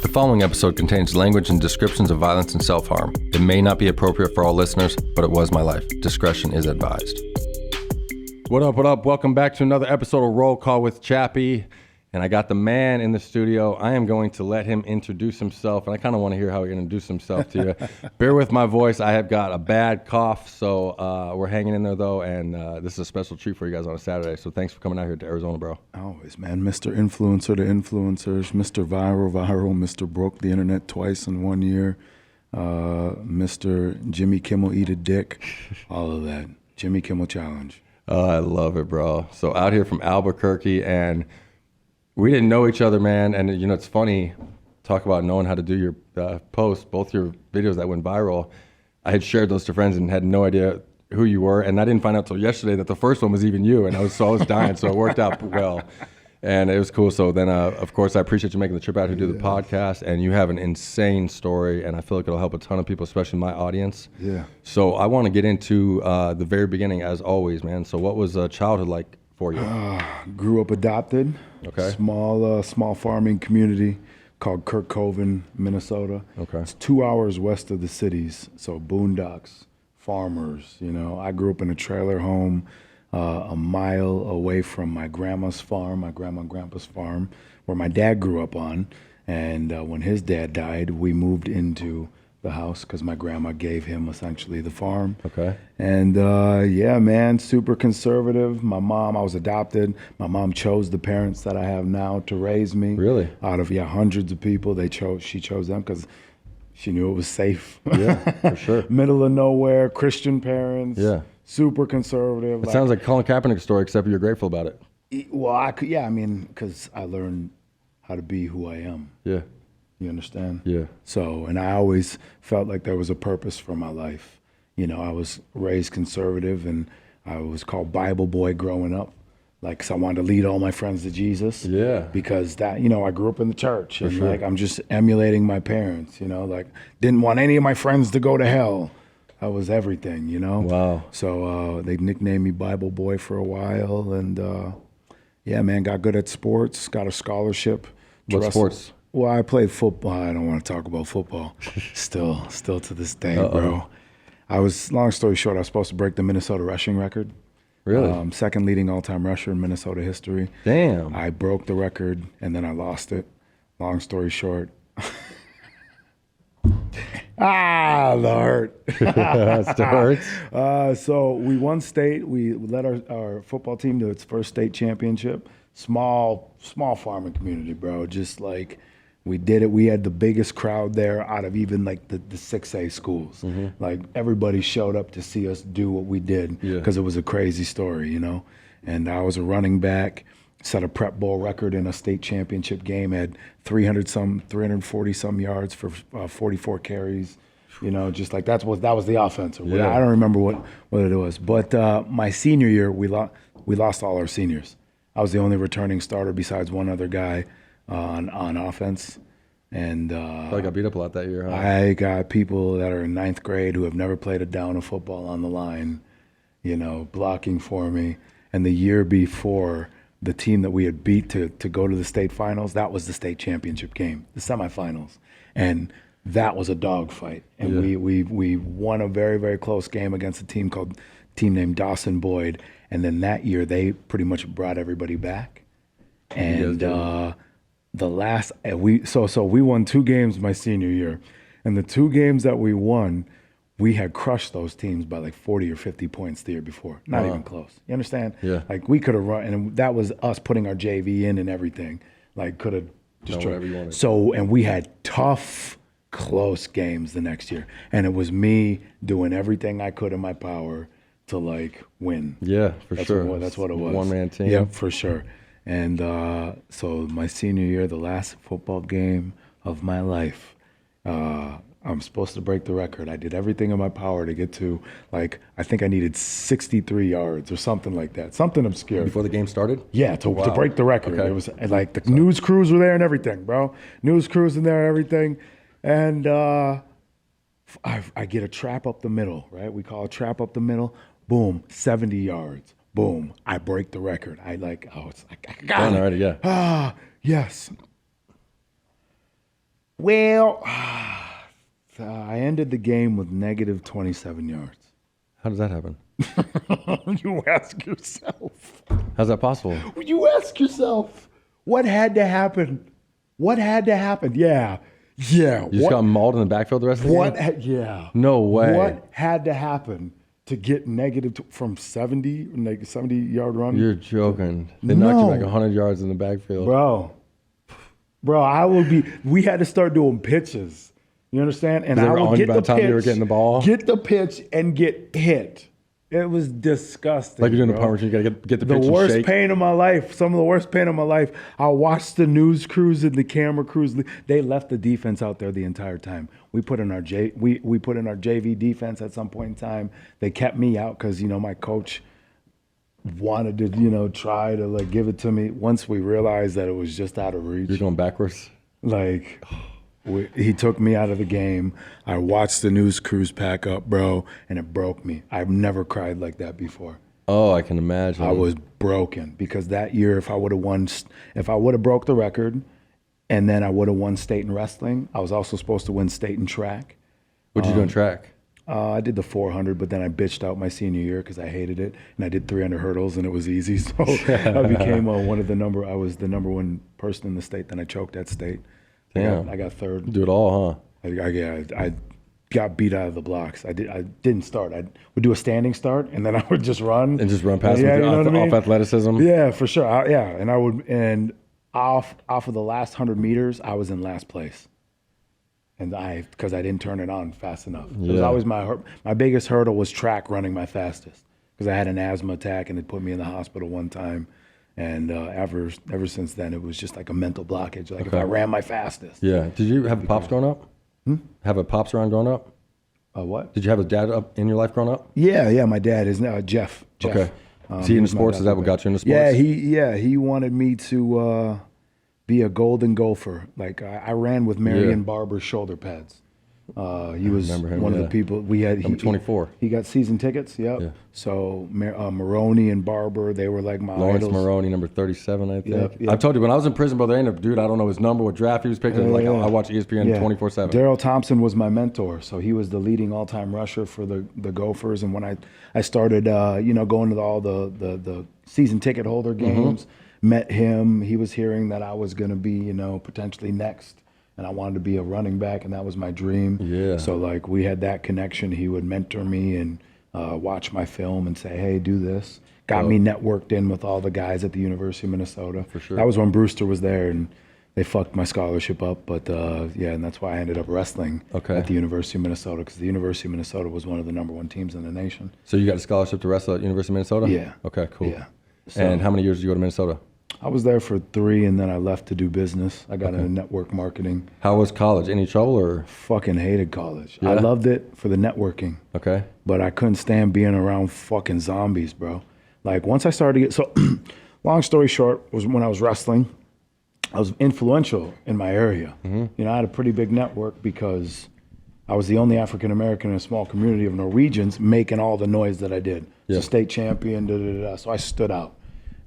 The following episode contains language and descriptions of violence and self-harm. It may not be appropriate for all listeners, but it was my life. Discretion is advised. What up, what up? Welcome back to another episode of Roll Call with Chappie. And I got the man in the studio. I am going to let him introduce himself, and I kind of want to hear how he introduced himself to you. Bear with my voice. I have got a bad cough, so we're hanging in there, though, and this is a special treat for you guys on a Saturday. So thanks for coming out here to Arizona, bro. Always, man. Mr. Influencer to influencers, Mr. Viral, Mr. Broke the Internet twice in 1 year, Mr. Jimmy Kimmel Eat a Dick, all of that. Jimmy Kimmel Challenge. Oh, I love it, bro. So out here from Albuquerque, and we didn't know each other, man. And, you know, it's funny, talk about knowing how to do your posts, both your videos that went viral. I had shared those to friends and had no idea who you were. And I didn't find out till yesterday that the first one was even you. And I was dying, so it worked out well. And it was cool. So then, of course, I appreciate you making the trip out here to do the podcast. And you have an insane story. And I feel like it'll help a ton of people, especially my audience. Yeah. So I want to get into the very beginning, as always, man. So what was childhood like for you? Grew up adopted. Okay. Small farming community called Kirkhoven, Minnesota. Okay. It's 2 hours west of the cities, so boondocks, farmers. You know, I grew up in a trailer home a mile away from my grandma's farm, my grandma and grandpa's farm, where my dad grew up on. And when his dad died, we moved into the house because my grandma gave him essentially the farm. Okay. And yeah, man, super conservative. My mom, I was adopted. My mom chose the parents that I have now to raise me. Really? Out of hundreds of people, she chose them because she knew it was safe. Yeah, for sure. Middle of nowhere, Christian parents. Yeah. Super conservative. It sounds like Colin Kaepernick's story, except you're grateful about it. Well, because I learned how to be who I am. Yeah. You understand? Yeah. So, and I always felt like there was a purpose for my life. You know, I was raised conservative and I was called Bible boy growing up. Like, 'cause I wanted to lead all my friends to Jesus. Yeah. Because that, I grew up in the church. And sure. like, I'm just emulating my parents, like, didn't want any of my friends to go to hell. That was everything, Wow. So they nicknamed me Bible boy for a while. And yeah, man, got good at sports, got a scholarship. What sports? Well, I played football. I don't want to talk about football. Still to this day, bro. Long story short, I was supposed to break the Minnesota rushing record. Really? Second leading all-time rusher in Minnesota history. Damn. I broke the record, and then I lost it. Long story short. The hurt. That still hurts. So we won state. We led our football team to its first state championship. Small farming community, bro. Just like, we did it. We had the biggest crowd there out of even like the 6A schools. Mm-hmm. Like, everybody showed up to see us do what we did because it was a crazy story, And I was a running back, set a prep bowl record in a state championship game, had 340 some yards for 44 carries. Just like that was the offense. I don't remember what it was. But my senior year, we lost all our seniors. I was the only returning starter besides one other guy on offense. And I got beat up a lot that year, huh? I got people that are in ninth grade who have never played a down of football on the line, blocking for me. And the year before, the team that we had beat to go to the state finals, that was the state championship game, the semifinals. And that was a dogfight. And we won a very, very close game against a team named Dawson Boyd. And then that year, they pretty much brought everybody back. And we won 2 games my senior year. And the 2 games that we won, we had crushed those teams by like 40 or 50 points the year before. Not even close. You understand? Yeah. Like, we could have run, and that was us putting our JV in and everything. Like, could have destroyed. Whatever you wanted. So, and we had tough, close games the next year. And it was me doing everything I could in my power to like win. Yeah, sure. That's what it was. One-man team. Yeah, for sure. And so my senior year, the last football game of my life, I'm supposed to break the record. I did everything in my power to get to, like, I think I needed 63 yards or something like that. Something obscure. Before the game started? Yeah, to break the record. Okay. It was like the news crews were there and everything, bro. News crews in there and everything. And I get a trap up the middle, right? We call a trap up the middle. Boom, 70 yards. Boom, I break the record. I got it. Already, yeah. Yes. Well, I ended the game with negative 27 yards. How does that happen? You ask yourself. How's that possible? You ask yourself, what had to happen? What had to happen? Yeah. You just got mauled in the backfield the rest of the game? Yeah. No way. What had to happen to get from 70, like 70-yard run? You're joking. They knocked you back 100 yards in the backfield. Bro, we had to start doing pitches. You understand? And They I were would on you get by the the time pitch, you were getting the ball? get the pitch, and get hit. It was disgusting. Like you're doing the bro. punt return, you gotta get the The pitch and worst shake. pain of my life. Some of the worst pain of my life. I watched the news crews and the camera crews. They left the defense out there the entire time. We put in our we put in our JV defense at some point in time. They kept me out because my coach wanted to try to like give it to me. Once we realized that it was just out of reach, You're going backwards. like. He took me out of the game. I watched the news crews pack up, bro, and it broke me. I've never cried like that before. Oh, I can imagine. I was broken because that year, if I would have broke the record, and then I would have won state in wrestling. I was also supposed to win state in track. What'd you do in track? I did the 400, but then I bitched out my senior year because I hated it, and I did 300 hurdles, and it was easy. So I became I was the number one person in the state. Then I choked at state. Damn. I got third. Do it all, huh? I got beat out of the blocks. I didn't start. I would do a standing start, and then I would just run. And just run past yeah, them off athleticism? Yeah, for sure. And off of the last 100 meters, I was in last place. And because I didn't turn it on fast enough. It was always my biggest hurdle was track running my fastest. Because I had an asthma attack, and it put me in the hospital one time. And ever since then, it was just like a mental blockage. Like if I ran my fastest. Yeah. Did you have pops growing up? Have a pops around growing up? What? Did you have a dad up in your life growing up? Yeah. My dad is now Jeff. Okay. Is he into sports? Is that what got you into sports? He wanted me to be a golden gopher. Like I ran with Marion Barber's shoulder pads. He was one of the people we had. Number 24. He got season tickets. Yep. Yeah. So Maroney and Barber, they were like my Lawrence idols. Maroney, number 37, I think. Yep. I've told you, when I was in prison, bro, there ain't a dude, I don't know his number, what draft he was picked. I watch ESPN 24/7. Daryl Thompson was my mentor. So he was the leading all-time rusher for the Gophers. And when I started, going to all the season ticket holder games, met him. He was hearing that I was going to be, potentially next. And I wanted to be a running back, and that was my dream. Yeah. So, like, we had that connection. He would mentor me and watch my film and say, hey, do this. Got me networked in with all the guys at the University of Minnesota. For sure. That was when Brewster was there, and they fucked my scholarship up. But, and that's why I ended up wrestling at the University of Minnesota, because the University of Minnesota was one of the number one teams in the nation. So you got a scholarship to wrestle at University of Minnesota? Yeah. Okay, cool. Yeah. And how many years did you go to Minnesota? I was there for 3, and then I left to do business. I got into network marketing. How was college? Any trouble or? Fucking hated college. Yeah? I loved it for the networking. Okay. But I couldn't stand being around fucking zombies, bro. Like once I started to get, so long story short, was when I was wrestling, I was influential in my area. I had a pretty big network because I was the only African American in a small community of Norwegians making all the noise that I did. Yeah. So state champion, so I stood out.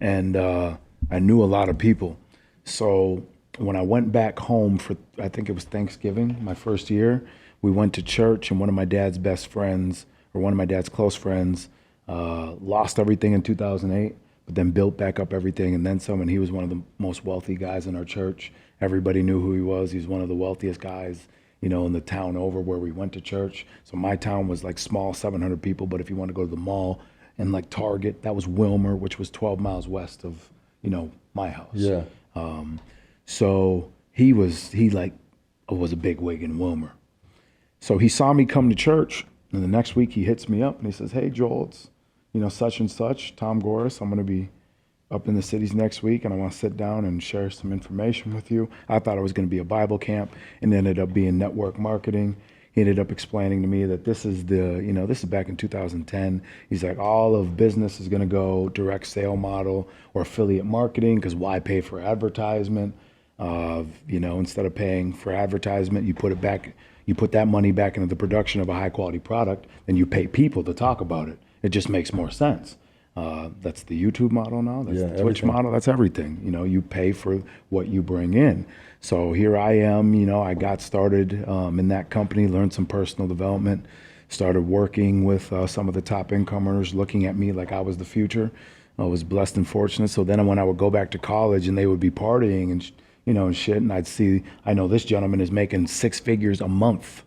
And I knew a lot of people. So when I went back home for, I think it was Thanksgiving, my first year, we went to church, and one of my dad's best friends, or one of my dad's close friends, lost everything in 2008, but then built back up everything and then some. And he was one of the most wealthy guys in our church. Everybody knew who he was. He's one of the wealthiest guys, in the town over where we went to church. So my town was like small, 700 people. But if you want to go to the mall and like Target, that was Wilmer, which was 12 miles west of, my house. Yeah. So he was a big wig in Wilmer. So he saw me come to church, and the next week he hits me up and he says, hey, Joel, it's, such and such, Tom Goris. I'm going to be up in the cities next week, and I want to sit down and share some information with you. I thought it was going to be a Bible camp, and it ended up being network marketing. He ended up explaining to me that this is this is back in 2010. He's like, all of business is going to go direct sale model or affiliate marketing, because why pay for advertisement? Instead of paying for advertisement, you put that money back into the production of a high quality product, and you pay people to talk about it. It just makes more sense. That's the YouTube model now. That's Yeah, the Twitch everything. model. That's everything. You know, you pay for what you bring in. So here I am. You know, I got started in that company, learned some personal development, started working with some of the top income earners, looking at me like I was the future. I was blessed and fortunate. So then when I would go back to college and they would be partying and you know and shit, and I'd see, I know this gentleman is making 6 figures a month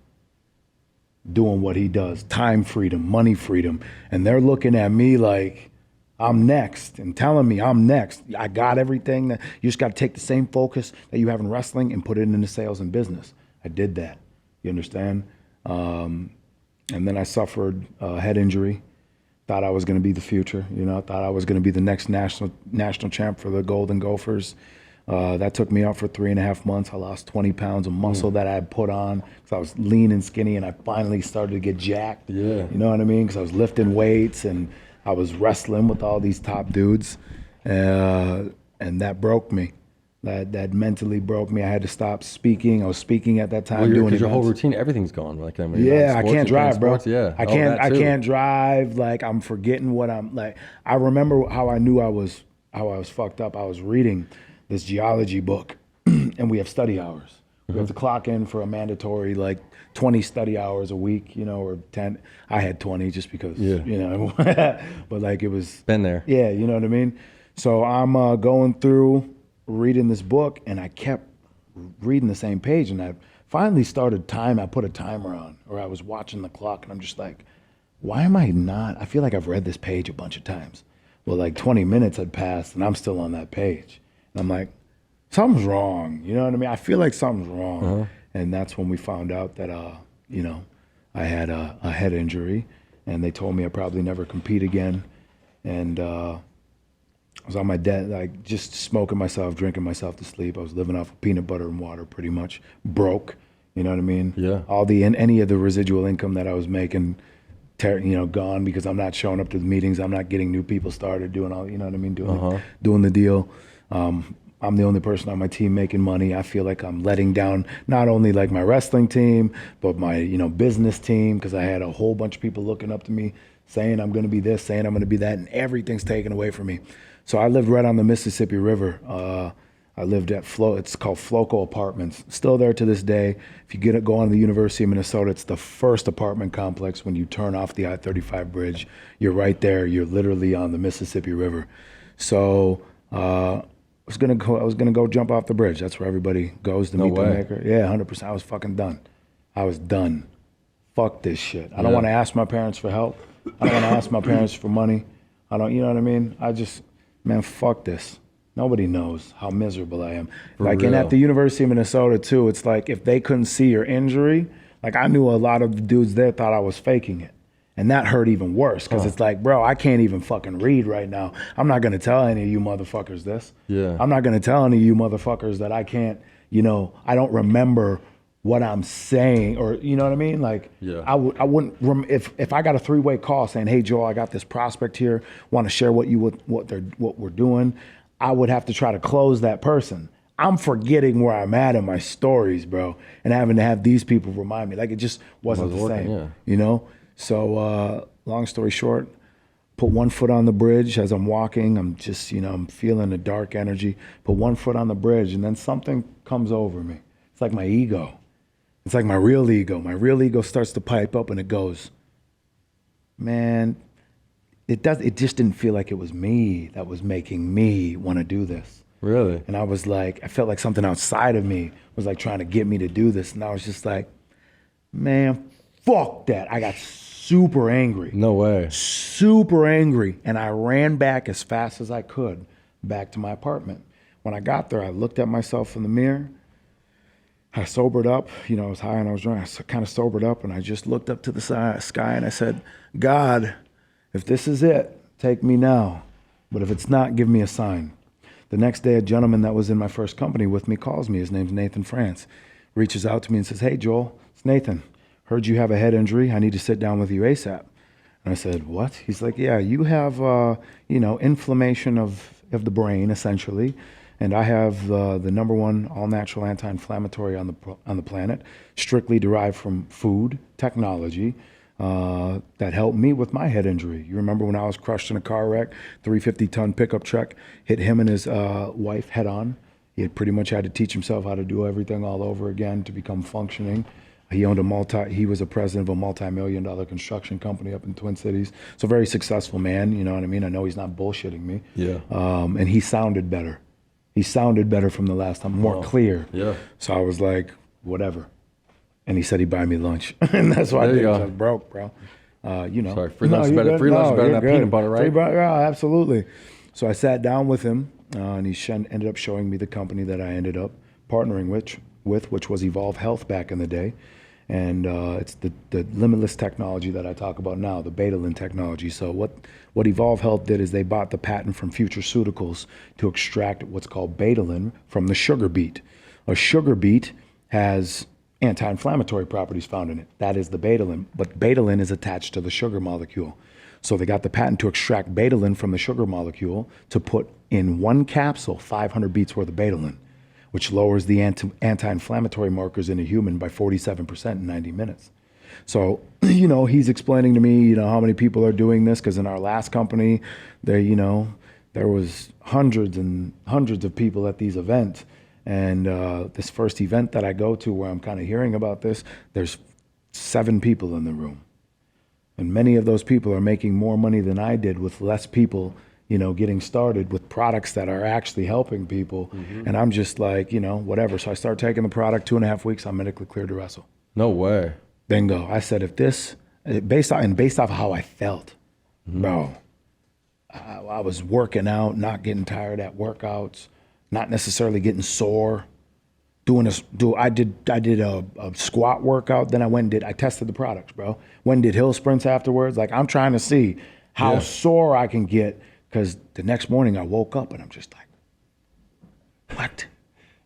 doing what he does, time freedom, money freedom, and they're looking at me like I'm next and telling me I'm next. I got everything. That you just got to take the same focus that you have in wrestling and put it into sales and business. I did that. You understand? And then I suffered a head injury. Thought I was going to be the future. You know, thought I was going to be the next national champ for the Golden Gophers. That took me out for 3.5 months. I lost 20 pounds of muscle that I had put on because I was lean and skinny, and I finally started to get jacked. Yeah. You know what I mean? Because I was lifting weights and I was wrestling with all these top dudes, and that broke me. That mentally broke me. I had to stop speaking. I was speaking at that time Well, doing because your whole events. routine, everything's gone. Like, I mean, you're Yeah, on I sports, can't you're playing drive, bro. sports, Yeah, I Oh, can't. that I too. can't drive. Like I'm forgetting what I'm like. I remember how I knew how I was fucked up. I was reading this geology book, and we have study hours. We have to clock in for a mandatory like 20 study hours a week, you know, or 10. I had 20 just because, Yeah. you know, but like it was. Been there. Yeah, you know what I mean? So I'm going through reading this book, and I kept reading the same page, and I finally started I put a timer on, or I was watching the clock, and I'm just like, why am I not? I feel like I've read this page a bunch of times. Well, like 20 minutes had passed, and I'm still on that page. And I'm like, something's wrong. You know what I mean? I feel like something's wrong. And that's when we found out that, you know, I had a head injury, and they told me I'd probably never compete again. And I was on my like just smoking myself, drinking myself to sleep. I was living off of peanut butter and water, pretty much broke. You know what I mean? Yeah. All the any of the residual income that I was making, you know, gone because I'm not showing up to the meetings. I'm not getting new people started, doing all. You know what I mean? Doing the deal. I'm the only person on my team making money. I feel like I'm letting down not only like my wrestling team, but my business team, because I had a whole bunch of people looking up to me, saying I'm going to be this, saying I'm going to be that, and everything's taken away from me. So I lived right on the Mississippi River. I lived at it's called Floco Apartments. Still there to this day. If you go on to the University of Minnesota, it's the first apartment complex when you turn off the I-35 bridge. You're right there. You're literally on the Mississippi River. So I was gonna go jump off the bridge. That's where everybody goes to meet the maker. Yeah, 100%. I was fucking done. I was done. Fuck this shit. I don't want to ask my parents for help. I don't want to ask my parents for money. I don't. You know what I mean? Man, fuck this. Nobody knows how miserable I am. And at the University of Minnesota too, it's like if they couldn't see your injury, like I knew a lot of the dudes there thought I was faking it. And that hurt even worse because it's like, bro, I can't even fucking read right now. I'm not going to tell any of you motherfuckers this. Yeah. I'm not going to tell any of you motherfuckers that I can't, I don't remember what I'm saying, or you know what I mean? Like, yeah. I wouldn't if I got a 3-way call saying, "Hey Joel, I got this prospect here, want to share what we're doing," I would have to try to close that person. I'm forgetting where I'm at in my stories, bro, and having to have these people remind me. Like it just wasn't the same, you know. So long story short, put one foot on the bridge as I'm walking. I'm just, I'm feeling a dark energy. Put one foot on the bridge, and then something comes over me. It's like my ego. It's like my real ego. My real ego starts to pipe up, and it goes, man, it just didn't feel like it was me that was making me want to do this. Really? And I was like, I felt like something outside of me was like trying to get me to do this. And I was just like, man, fuck that. I got super angry. No way. Super angry. And I ran back as fast as I could back to my apartment. When I got there, I looked at myself in the mirror. I sobered up. I was high and I was drunk. I kind of sobered up, and I just looked up to the sky and I said, God, if this is it, take me now. But if it's not, give me a sign. The next day, a gentleman that was in my first company with me calls me. His name's Nathan France. Reaches out to me and says, hey, Joel, it's Nathan. Heard you have a head injury. I need to sit down with you ASAP. And I said, what? He's like, yeah, you have, inflammation of the brain, essentially. And I have the number one all-natural anti-inflammatory on the planet, strictly derived from food, technology, that helped me with my head injury. You remember when I was crushed in a car wreck, 350-ton pickup truck hit him and his wife head on. He had pretty much had to teach himself how to do everything all over again to become functioning. He was a president of a multi-million-dollar construction company up in Twin Cities. So very successful man, you know what I mean? I know he's not bullshitting me. Yeah. And he sounded better. He sounded better from the last time, more clear. Yeah. So I was like, whatever. And he said he'd buy me lunch. And that's why I did. I was broke, bro. You know. Sorry, free lunch is better than that peanut butter, right? Yeah, absolutely. So I sat down with him, and he ended up showing me the company that I ended up partnering with, which was Evolve Health back in the day. And it's the limitless technology that I talk about now, the Betalin technology. So what Evolve Health did is they bought the patent from Futureceuticals to extract what's called Betalin from the sugar beet. A sugar beet has anti-inflammatory properties found in it. That is the Betalin, but Betalin is attached to the sugar molecule. So they got the patent to extract Betalin from the sugar molecule to put in one capsule 500 beets worth of Betalin, which lowers the anti-inflammatory markers in a human by 47% in 90 minutes. So, you know, he's explaining to me, you know, how many people are doing this, because in our last company, there was hundreds and hundreds of people at these events. And this first event that I go to where I'm kind of hearing about this, there's 7 people in the room. And many of those people are making more money than I did with less people, you know, getting started with products that are actually helping people. Mm-hmm. And I'm just like, you know, whatever. So I start taking the product, 2.5 weeks, I'm medically cleared to wrestle. No way. Bingo. I said, if this, based off how I felt, bro, I was working out, not getting tired at workouts, not necessarily getting sore. I did a squat workout, then I tested the products, bro. Did hill sprints afterwards. Like, I'm trying to see how sore I can get, because the next morning I woke up and I'm just like, what?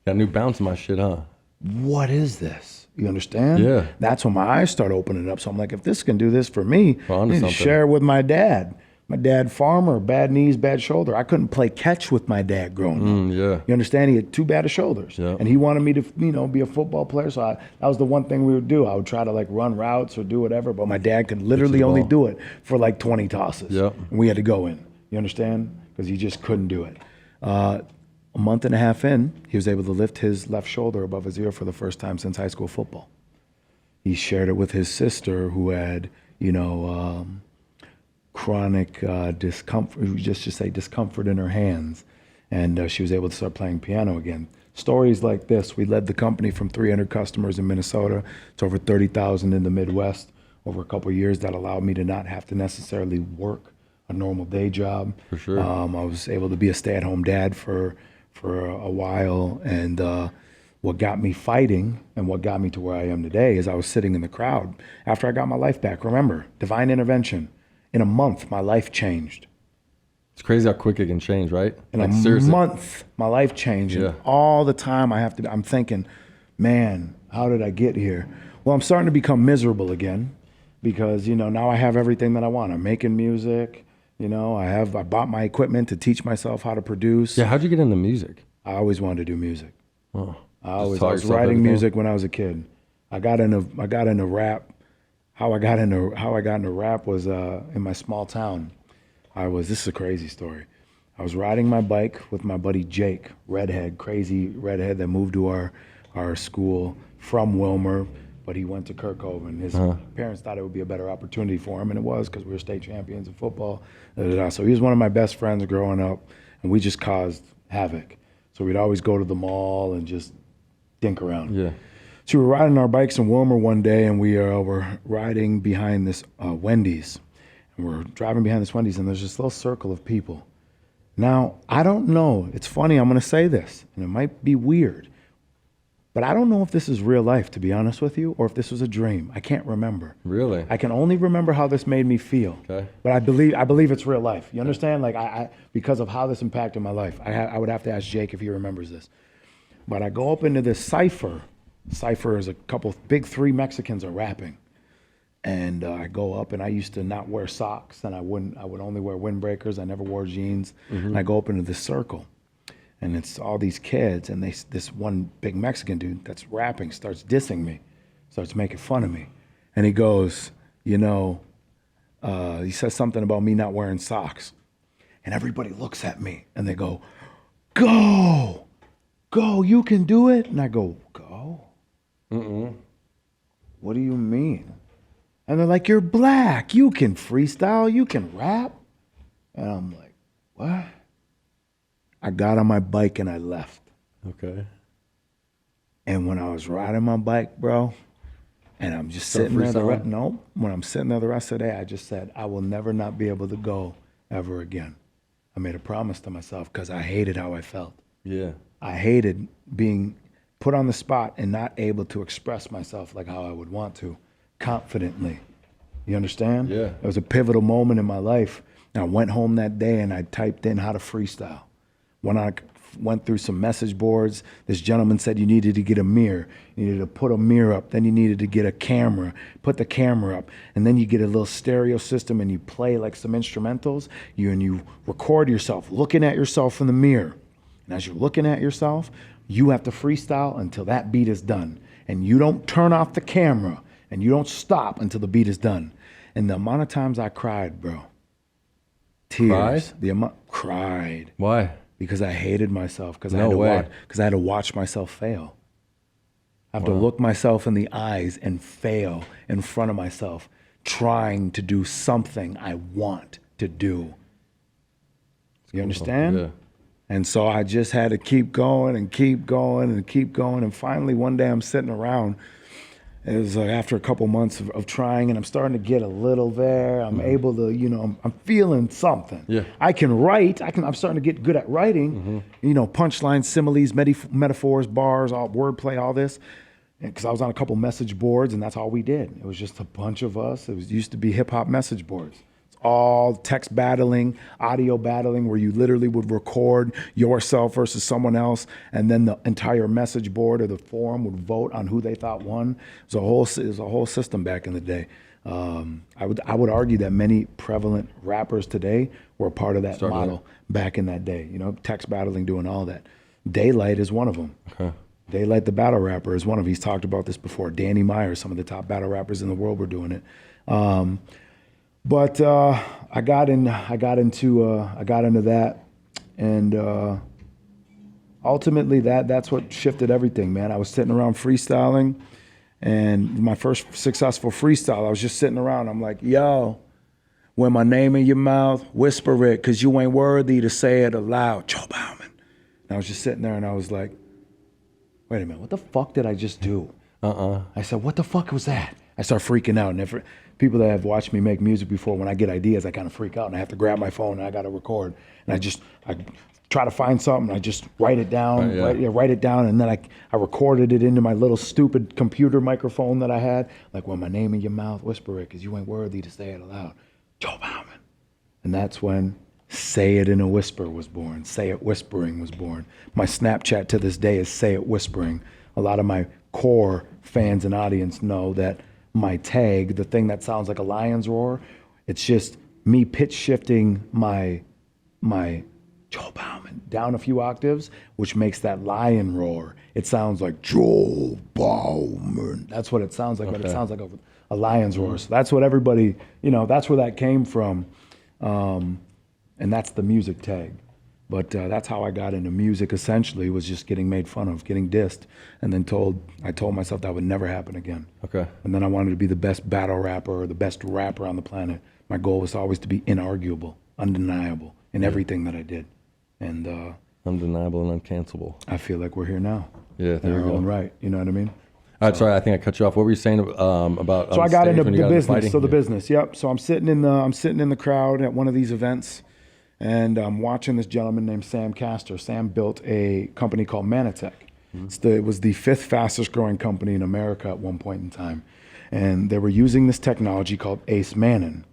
Got a new bounce in my shit, huh? What is this? You understand? Yeah. That's when my eyes start opening up. So I'm like, if this can do this for me, I need to something. share it with my dad. My dad, farmer, bad knees, bad shoulder. I couldn't play catch with my dad growing up. Yeah. You understand? He had too bad of shoulders. Yeah. And he wanted me to, you know, be a football player. So that was the one thing we would do. I would try to like run routes or do whatever, but my dad could literally only do it for like 20 tosses. Yeah. And we had to go in. You understand? Because he just couldn't do it. A month and a half in, he was able to lift his left shoulder above his ear for the first time since high school football. He shared it with his sister, who had, you know, chronic discomfort, just to say discomfort in her hands. And she was able to start playing piano again. Stories like this. We led the company from 300 customers in Minnesota to over 30,000 in the Midwest over a couple of years. That allowed me to not have to necessarily work a normal day job. For sure. I was able to be a stay-at-home dad for a while. And what got me fighting and what got me to where I am today is I was sitting in the crowd after I got my life back. Remember, divine intervention. In a month, my life changed. It's crazy how quick it can change, right? In a month, my life changed. Yeah. And all the time I'm thinking, man, how did I get here? Well, I'm starting to become miserable again because, you know, now I have everything that I want. I'm making music, you know, I bought my equipment to teach myself how to produce. Yeah, how'd you get into music? I always wanted to do music. Oh, I was writing music when I was a kid. I got into rap. How I got into rap was in my small town. This is a crazy story. I was riding my bike with my buddy Jake, crazy redhead that moved to our school from Wilmer, but he went to Kirkhoven. His parents thought it would be a better opportunity for him, and it was, because we were state champions in football. So he was one of my best friends growing up, and we just caused havoc. So we'd always go to the mall and just dink around. Yeah. So we were riding our bikes in Wilmer one day, and we were riding behind this Wendy's. And we're driving behind this Wendy's, and there's this little circle of people. Now, I don't know. It's funny, I'm going to say this, and it might be weird. But I don't know if this is real life, to be honest with you, or if this was a dream. I can't remember. Really? I can only remember how this made me feel. Okay. But I believe it's real life. You understand? Like, I because of how this impacted my life. I would have to ask Jake if he remembers this. But I go up into this cipher. Cypher is a couple, big 3 Mexicans are rapping. And I go up, and I used to not wear socks, and I would only wear windbreakers. I never wore jeans. Mm-hmm. And I go up into this circle, and it's all these kids, and this one big Mexican dude that's rapping starts dissing me, starts making fun of me. And he goes, you know, he says something about me not wearing socks. And everybody looks at me and they go, go, you can do it. And I go, go? What do you mean? And they're like, you're black. You can freestyle. You can rap. And I'm like, what? I got on my bike and I left. Okay. And when I was riding my bike, bro, and I'm just sitting there, when I'm sitting there the rest of the day, I just said, I will never not be able to go ever again. I made a promise to myself because I hated how I felt. Yeah. I hated being put on the spot and not able to express myself like how I would want to, confidently. You understand? Yeah. It was a pivotal moment in my life. And I went home that day and I typed in how to freestyle. When I went through some message boards, this gentleman said you needed to get a mirror. You needed to put a mirror up. Then you needed to get a camera, put the camera up. And then you get a little stereo system and you play like some instrumentals. You record yourself, looking at yourself in the mirror. And as you're looking at yourself, you have to freestyle until that beat is done. And you don't turn off the camera and you don't stop until the beat is done. And the amount of times I cried, bro. Tears. Cried. Why? Because I hated myself. Because I had to watch myself fail. I have to look myself in the eyes and fail in front of myself, trying to do something I want to do. You understand? Yeah. And so I just had to keep going and keep going and keep going. And finally, one day I'm sitting around. It was after a couple months of trying, and I'm starting to get a little there. I'm able to, I'm feeling something. Yeah. I can write. I'm starting to get good at writing. Punchlines, similes, metaphors, bars, all wordplay, all this. Because I was on a couple message boards, and that's all we did. It was just a bunch of us. It used to be hip hop message boards. All text battling, audio battling, where you literally would record yourself versus someone else, and then the entire message board or the forum would vote on who they thought won. It was a whole system back in the day. I would argue that many prevalent rappers today were a part of that model back in that day. Text battling, doing all that. Daylight is one of them. Okay. Daylight, the battle rapper, is one of them. He's talked about this before. Danny Myers, some of the top battle rappers in the world, were doing it. But I got into that, and ultimately that's what shifted everything, man. I was sitting around freestyling, and my first successful freestyle, I was just sitting around. I'm like, yo, when my name in your mouth, whisper it, cause you ain't worthy to say it aloud. Joe Bauman. And I was just sitting there, and I was like, wait a minute, what the fuck did I just do? I said, what the fuck was that? I start freaking out, and if people that have watched me make music before, when I get ideas, I kind of freak out, and I have to grab my phone, and I got to record, and I try to find something, I just write it down, write it down, and then I recorded it into my little stupid computer microphone that I had, like, when my name in your mouth, whisper it, because you ain't worthy to say it aloud. Joe Bauman. And that's when Say It in a Whisper was born. Say It Whispering was born. My Snapchat to this day is Say It Whispering. A lot of my core fans and audience know that my tag, the thing that sounds like a lion's roar, it's just me pitch shifting my Joe Bauman down a few octaves, which makes that lion roar. It sounds like Joe Bauman. That's what it sounds like, but it sounds like a lion's roar. So that's what everybody, that's where that came from. And that's the music tag. But that's how I got into music, essentially, was just getting made fun of, getting dissed, and then I told myself that would never happen again. Okay. And then I wanted to be the best battle rapper or the best rapper on the planet. My goal was always to be inarguable, undeniable in everything that I did. And undeniable and uncancelable. I feel like we're here now. Yeah, there you go. Right, you know what I mean? All right, sorry, I think I cut you off. What were you saying about? So I got into the business. So the business, yep. So I'm sitting in the crowd at one of these events, and I'm watching this gentleman named Sam Castor. Sam built a company called Manatech. It was the 5th fastest growing company in America at one point in time. And they were using this technology called Ace Mannin.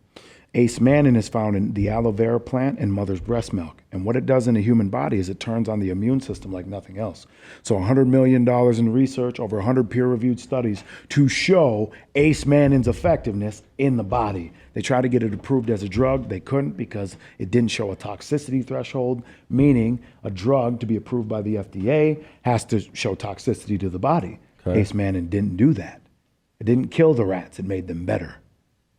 Ace Mannin is found in the aloe vera plant and mother's breast milk. And what it does in the human body is it turns on the immune system like nothing else. So $100 million in research, over 100 peer-reviewed studies to show Ace Mannin's effectiveness in the body. They tried to get it approved as a drug. They couldn't because it didn't show a toxicity threshold, meaning a drug to be approved by the FDA has to show toxicity to the body. Okay. Ace Mannin didn't do that. It didn't kill the rats. It made them better.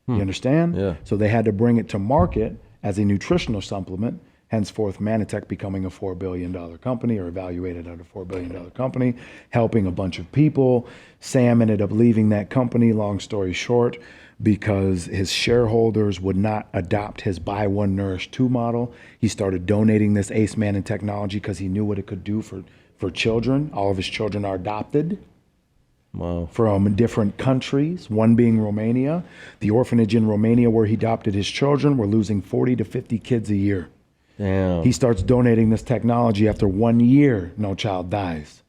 You understand? Yeah. So they had to bring it to market as a nutritional supplement. Henceforth, Manatech becoming a $4 billion company, or evaluated at a $4 billion company, helping a bunch of people. Sam ended up leaving that company, long story short, because his shareholders would not adopt his buy one, nourish two model. He started donating this Ace Mannan technology because he knew what it could do for children. All of his children are adopted. Wow. From different countries, one being Romania. The orphanage in Romania where he adopted his children were losing 40 to 50 kids a year. Damn. He starts donating this technology. After 1 year, no child dies.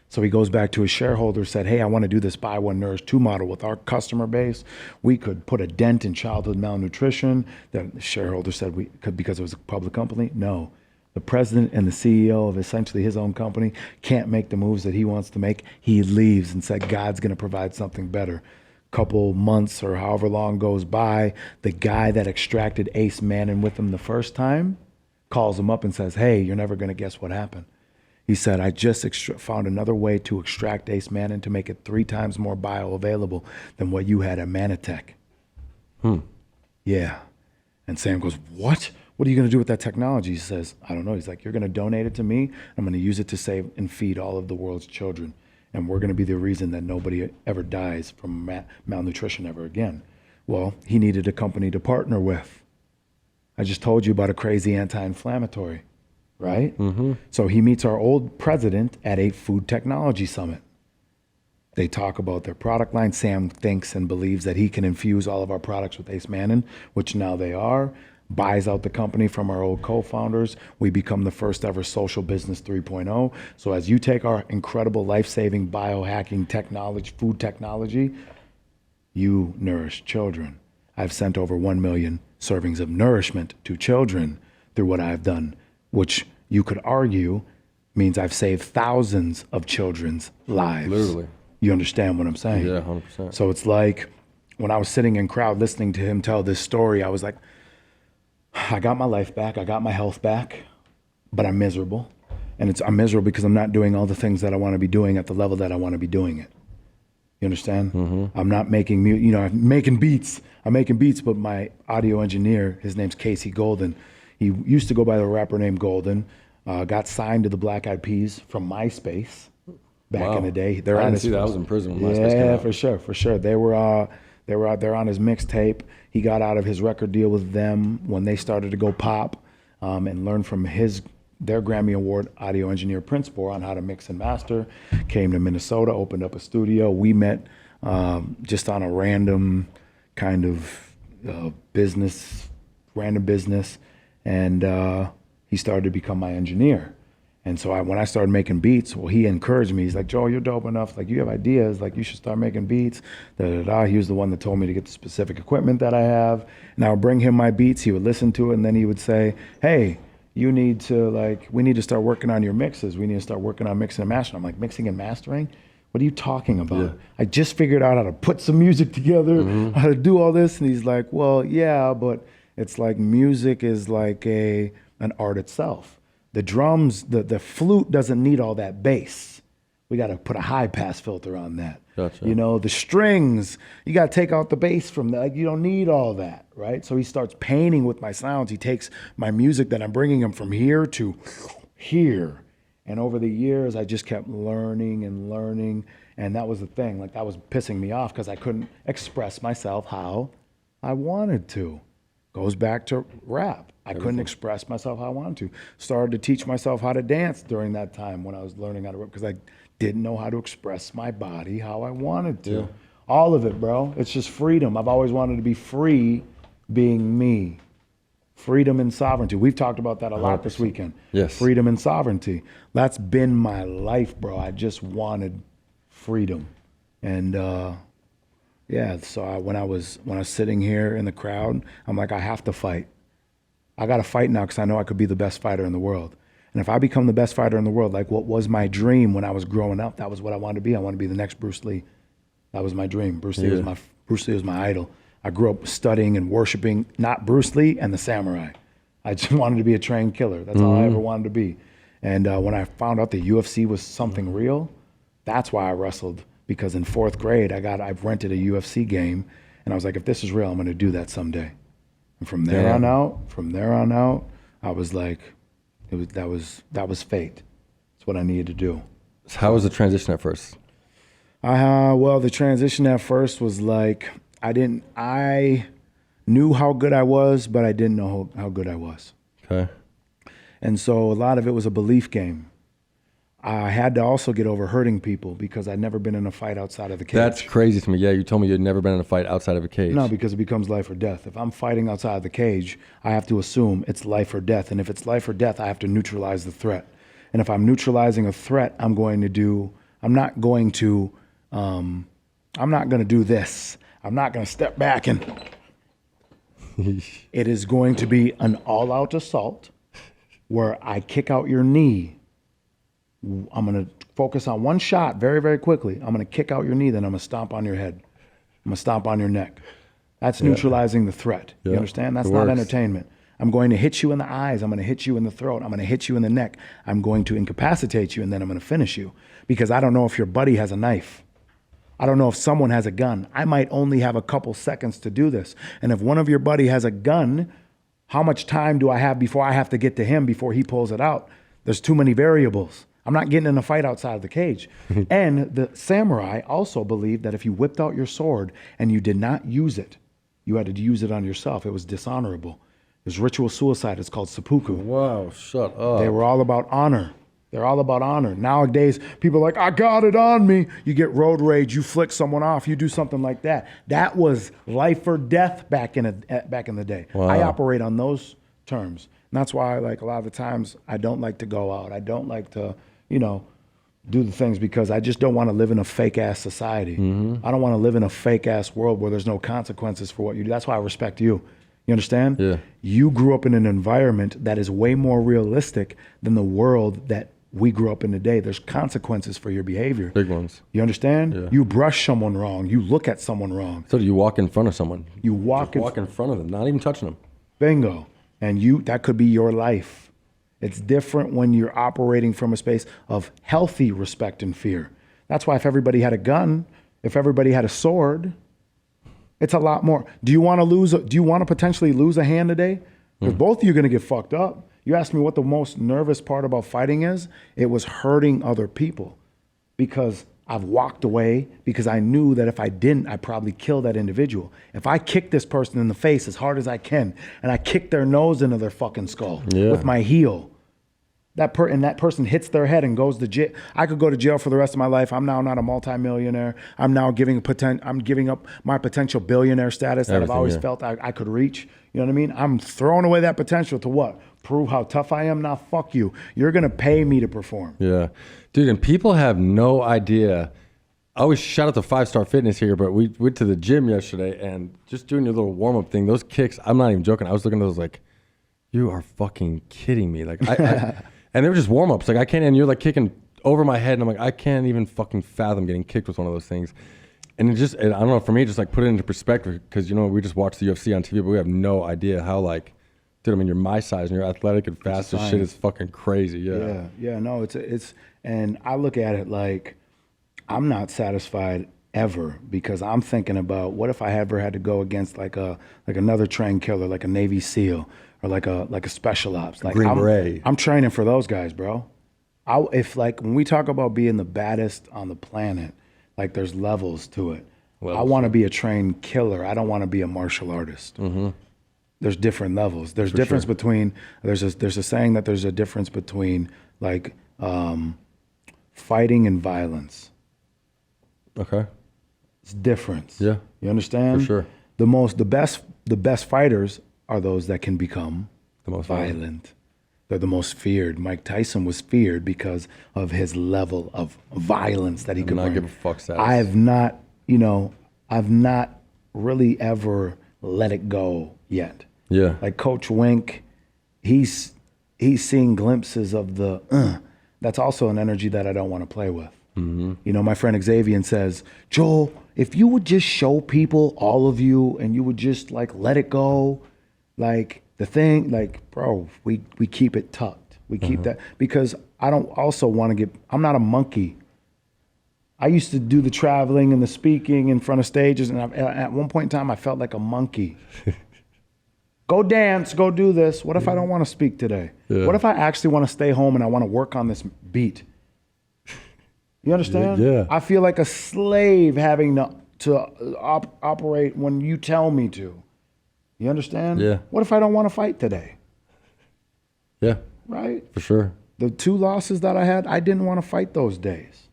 So he goes back to his shareholders, said, hey, I want to do this buy one, nourish two model with our customer base. We could put a dent in childhood malnutrition. The shareholder said we could, because it was a public company. No. The president and the CEO of essentially his own company can't make the moves that he wants to make. He leaves and said, God's going to provide something better. Couple months or however long goes by, the guy that extracted Ace Mannan with him the first time calls him up and says, hey, you're never going to guess what happened. He said, I just found another way to extract Ace Mannan to make it 3 times more bioavailable than what you had at Manatech. Yeah. And Sam goes, what? What are you going to do with that technology? He says, I don't know. He's like, you're going to donate it to me. I'm going to use it to save and feed all of the world's children. And we're going to be the reason that nobody ever dies from malnutrition ever again. Well, he needed a company to partner with. I just told you about a crazy anti-inflammatory, right? Mm-hmm. So he meets our old president at a food technology summit. They talk about their product line. Sam thinks and believes that he can infuse all of our products with Ace Mannan, which now they are. Buys out the company from our old co-founders. We become the first ever social business 3.0. So as you take our incredible life-saving biohacking technology, food technology, you nourish children. I've sent over 1 million servings of nourishment to children through what I've done, which you could argue means I've saved thousands of children's lives. Literally. You understand what I'm saying? Yeah, 100%. So it's like when I was sitting in crowd listening to him tell this story, I was like, I got my life back, I got my health back, but I'm miserable. And I'm miserable because I'm not doing all the things that I want to be doing at the level that I want to be doing it. You understand? Mm-hmm. I'm not making, I'm making beats. I'm making beats, but my audio engineer, his name's Casey Golden. He used to go by the rapper named Golden, got signed to the Black Eyed Peas from MySpace back in the day. I didn't see that. I was in prison when MySpace came out. For sure. They were out there on his mixtape. He got out of his record deal with them when they started to go pop, and learned from their Grammy Award audio engineer Prince Bohr on how to mix and master. Came to Minnesota, opened up a studio. We met just on a random kind of business, and he started to become my engineer. And so when I started making beats, well, he encouraged me. He's like, Joe, you're dope enough. Like, you have ideas. Like, you should start making beats. He was the one that told me to get the specific equipment that I have. And I would bring him my beats. He would listen to it. And then he would say, hey, we need to start working on your mixes. We need to start working on mixing and mastering. I'm like, mixing and mastering? What are you talking about? Yeah. I just figured out how to put some music together, how to do all this. And he's like, well, yeah, but it's like music is like an art itself. The drums, the flute doesn't need all that bass. We got to put a high pass filter on that. Gotcha. The strings, you got to take out the bass from that. Like, you don't need all that, right? So he starts painting with my sounds. He takes my music that I'm bringing him from here to here. And over the years, I just kept learning. And that was the thing. Like, that was pissing me off because I couldn't express myself how I wanted to. Goes back to rap. I couldn't express myself how I wanted to. Started to teach myself how to dance during that time when I was learning how to rap because I didn't know how to express my body how I wanted to. Yeah. All of it, bro. It's just freedom. I've always wanted to be free being me. Freedom and sovereignty. We've talked about that a lot this weekend. Yes. Freedom and sovereignty. That's been my life, bro. I just wanted freedom. And so when I was sitting here in the crowd, I'm like, I have to fight. I got to fight now because I know I could be the best fighter in the world. And if I become the best fighter in the world, like what was my dream when I was growing up, that was what I wanted to be. I wanted to be the next Bruce Lee. That was my dream. Bruce Lee was my idol. I grew up studying and worshiping not Bruce Lee and the samurai. I just wanted to be a trained killer. That's all I ever wanted to be. And when I found out the UFC was something real, that's why I wrestled. Because in 4th grade, I rented a UFC game, And I was like, if this is real, I'm going to do that someday. And from there on out, I was like, that was fate. It's what I needed to do. So how was the transition at first? Well, the transition at first was like, I knew how good I was, but I didn't know how good I was. Okay. And so a lot of it was a belief game. I had to also get over hurting people because I'd never been in a fight outside of the cage. That's crazy to me. Yeah, you told me you'd never been in a fight outside of a cage. No, because it becomes life or death. If I'm fighting outside of the cage, I have to assume it's life or death. And if it's life or death, I have to neutralize the threat. And if I'm neutralizing a threat, I'm not going to do this. I'm not going to step back and it is going to be an all-out assault where I kick out your knee. I'm going to focus on one shot very, very quickly. I'm going to kick out your knee, then I'm going to stomp on your head. I'm going to stomp on your neck. That's neutralizing the threat. You understand? That's not entertainment. I'm going to hit you in the eyes. I'm going to hit you in the throat. I'm going to hit you in the neck. I'm going to incapacitate you, and then I'm going to finish you because I don't know if your buddy has a knife. I don't know if someone has a gun. I might only have a couple seconds to do this. And if one of your buddy has a gun, how much time do I have before I have to get to him before he pulls it out? There's too many variables. I'm not getting in a fight outside of the cage. And the samurai also believed that if you whipped out your sword and you did not use it, you had to use it on yourself. It was dishonorable. It was ritual suicide. It's called seppuku. Wow, shut up. They were all about honor. They're all about honor. Nowadays, people are like, I got it on me. You get road rage, you flick someone off, you do something like that. That was life or death back in the day. Wow. I operate on those terms. And that's why, like, a lot of the times I don't like to go out. I don't like to, do the things because I just don't want to live in a fake ass society. Mm-hmm. I don't want to live in a fake ass world where there's no consequences for what you do. That's why I respect you. You understand? Yeah. You grew up in an environment that is way more realistic than the world that we grew up in today. There's consequences for your behavior. Big ones. You understand? Yeah. You brush someone wrong. You look at someone wrong. So do you walk in front of someone? You walk in front of them, not even touching them. Bingo. And that could be your life. It's different when you're operating from a space of healthy respect and fear. That's why if everybody had a gun, if everybody had a sword, it's a lot more. Do you want to potentially lose a hand today? Because both of you are going to get fucked up. You asked me what the most nervous part about fighting is. It was hurting other people because I've walked away because I knew that if I didn't, I'd probably kill that individual. If I kick this person in the face as hard as I can and I kick their nose into their fucking skull with my heel, that person hits their head and goes to jail. I could go to jail for the rest of my life. I'm now not a multimillionaire. I'm now giving up my potential billionaire status that I've always felt I could reach. You know what I mean? I'm throwing away that potential to what? Prove how tough I am? Now, fuck you. You're going to pay me to perform. Yeah. Dude, and people have no idea. I always shout out to 5-Star Fitness here, but we went to the gym yesterday and just doing your little warm-up thing, those kicks, I'm not even joking. I was looking at those like, you are fucking kidding me. Like, and they were just warm-ups. Like, I can't, and you're like kicking over my head, and I'm like, I can't even fucking fathom getting kicked with one of those things. And I don't know, for me, just like put it into perspective, because, we just watch the UFC on TV, but we have no idea how, like, dude, I mean, you're my size and you're athletic and fast as shit is fucking crazy. Yeah. No, it's, and I look at it like I'm not satisfied ever because I'm thinking about what if I ever had to go against like another trained killer, like a Navy SEAL or like a special ops. Like Green Beret. I'm training for those guys, bro. When we talk about being the baddest on the planet, like there's levels to it. I want to be a trained killer. I don't want to be a martial artist. Mm-hmm. There's different levels. There's difference between, there's a saying that there's a difference between like fighting and violence. Okay. It's difference. Yeah. You understand? For sure. The best fighters are those that can become the most violent. They're the most feared. Mike Tyson was feared because of his level of violence that he could bring. Not give a fuck status. I've not really ever let it go yet. Yeah. Like Coach Wink, he's seeing glimpses of that's also an energy that I don't want to play with. Mm-hmm. My friend Xavier says, Joel, if you would just show people, all of you, and you would just like let it go, like the thing, like, bro, we keep it tucked. We keep that because I don't also want to I'm not a monkey. I used to do the traveling and the speaking in front of stages, and at one point in time, I felt like a monkey. Go dance, go do this. What if I don't want to speak today? Yeah. What if I actually want to stay home and I want to work on this beat? You understand? Yeah. I feel like a slave having to operate when you tell me to. You understand? Yeah. What if I don't want to fight today? Yeah, Right? for sure. The 2 losses that I had, I didn't want to fight those days.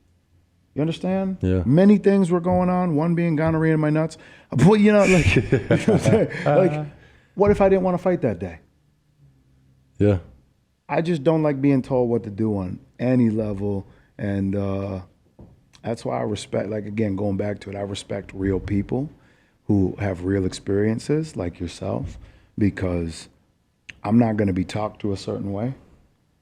You understand? Yeah. Many things were going on, one being gonorrhea in my nuts. But, you know, like, you know what I'm saying? Like, what if I didn't want to fight that day? Yeah. I just don't like being told what to do on any level. And that's why I respect, like, again, going back to it, I respect real people who have real experiences like yourself, because I'm not going to be talked to a certain way.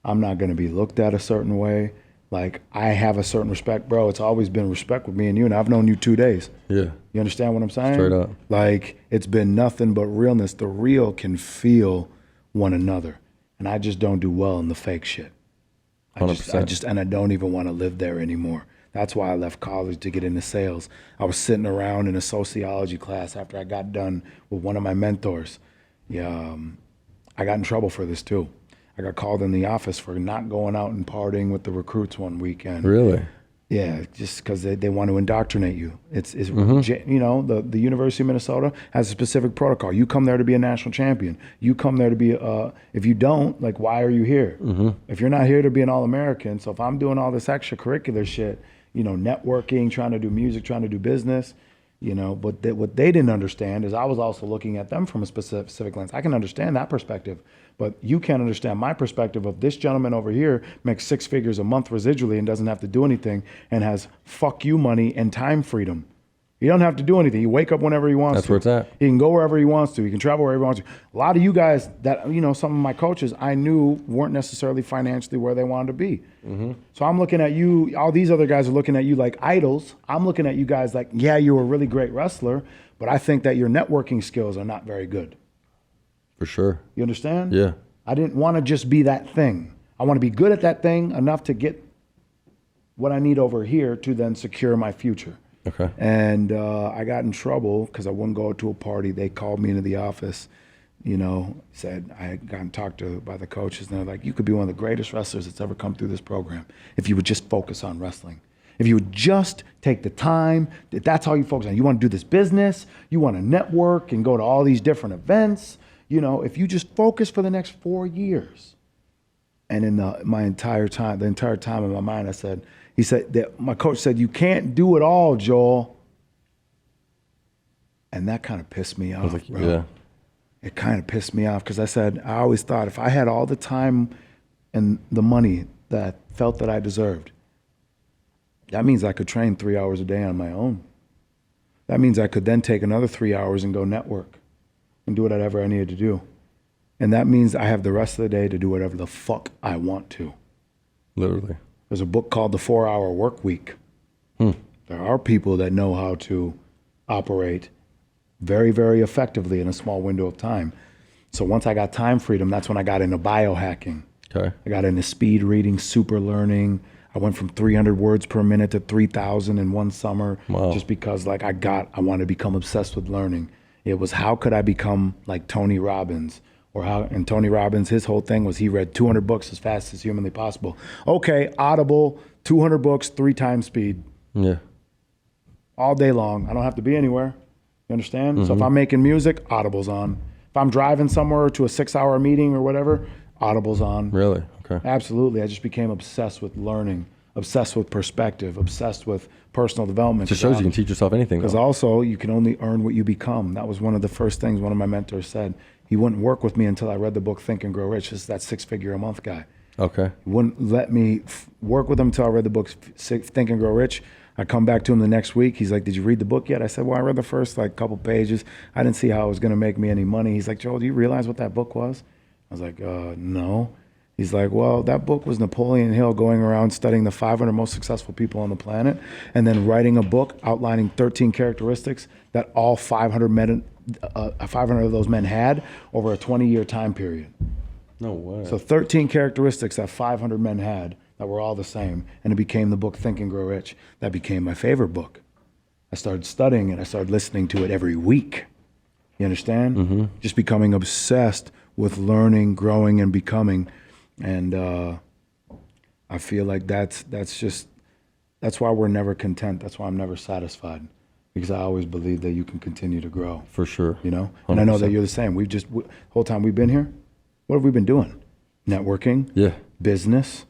I'm not going to be looked at a certain way. Like, I have a certain respect, bro. It's always been respect with me and you, and I've known you 2 days. Yeah. You understand what I'm saying? Straight up. Like, it's been nothing but realness. The real can feel one another. And I just don't do well in the fake shit. I 100%. and I don't even want to live there anymore. That's why I left college to get into sales. I was sitting around in a sociology class after I got done with one of my mentors. Yeah, I got in trouble for this too. I got called in the office for not going out and partying with the recruits one weekend. Really? Yeah, just because they want to indoctrinate you. It's you know, the University of Minnesota has a specific protocol. You come there to be a national champion. You come there to be, if you don't, like, why are you here? If you're not here to be an All-American, so if I'm doing all this extracurricular shit, you know, networking, trying to do music, trying to do business, you know, but what they didn't understand is I was also looking at them from a specific lens. I can understand that perspective, but you can't understand my perspective of this gentleman over here makes 6 figures a month residually and doesn't have to do anything and has fuck you money and time freedom. He don't have to do anything. He wake up whenever he wants to. That's where it's at. He can go wherever he wants to. He can travel wherever he wants to. A lot of you guys that, you know, some of my coaches I knew weren't necessarily financially where they wanted to be. So I'm looking at you, all these other guys are looking at you like idols. I'm looking at you guys like, yeah, you're a really great wrestler, but I think that your networking skills are not very good. For sure. You understand? Yeah. I didn't want to just be that thing. I want to be good at that thing enough to get what I need over here to then secure my future. Okay. And I got in trouble because I wouldn't go to a party. They called me into the office, you know, said I had gotten talked to by the coaches, and they're like, you could be one of the greatest wrestlers that's ever come through this program if you would just focus on wrestling. If you would just take the time, that's all you focus on. You want to do this business, you want to network and go to all these different events. You know, if you just focus for the next 4 years. And in the entire time in my mind, he said that my coach said, you can't do it all, Joel. And that kind of pissed me off, Like, bro. yeah. It kind of pissed me off because I always thought if I had all the time and the money that I felt that I deserved, that means I could train 3 hours a day on my own. That means I could then take another 3 hours and go network and do whatever I needed to do. And that means I have the rest of the day to do whatever the fuck I want to. Literally. There's a book called The 4-Hour Work Week. There are people that know how to operate very, very effectively in a small window of time. So once I got time freedom, that's when I got into biohacking. Okay. I got into speed reading, super learning. I went from 300 words per minute to 3,000 in one summer. Wow. Just because like I wanted to become obsessed with learning. It was how could I become like Tony Robbins? And Tony Robbins, his whole thing was he read 200 books as fast as humanly possible. Okay, Audible, 200 books, 3 times speed. Yeah. All day long. I don't have to be anywhere. You understand? So if I'm making music, Audible's on. If I'm driving somewhere to a 6-hour meeting or whatever, Audible's on. Really? Okay. Absolutely. I just became obsessed with learning, obsessed with perspective, obsessed with personal development. Just shows you can teach yourself anything. Because also, you can only earn what you become. That was one of the first things one of my mentors said. He wouldn't work with me until I read the book Think and Grow Rich. This is that 6-figure-a-month guy. Okay. He wouldn't let me work with him until I read the book Think and Grow Rich. I come back to him the next week. He's like, did you read the book yet? I said, well, I read the first like couple pages. I didn't see how it was going to make me any money. He's like, Joel, do you realize what that book was? I was like, no. He's like, well, that book was Napoleon Hill going around studying the 500 most successful people on the planet and then writing a book outlining 13 characteristics that all 500 of those men had over a 20-year time period. No way. So 13 characteristics that 500 men had that were all the same. And it became the book Think and Grow Rich. That became my favorite book. I started studying it. I started listening to it every week. You understand? Mm-hmm. Just becoming obsessed with learning, growing, and becoming. And I feel like that's why we're never content. That's why I'm never satisfied, because I always believe that you can continue to grow. For sure. You know? And I know that you're the same. Whole time we've been here, what have we been doing? Networking. Yeah. Business.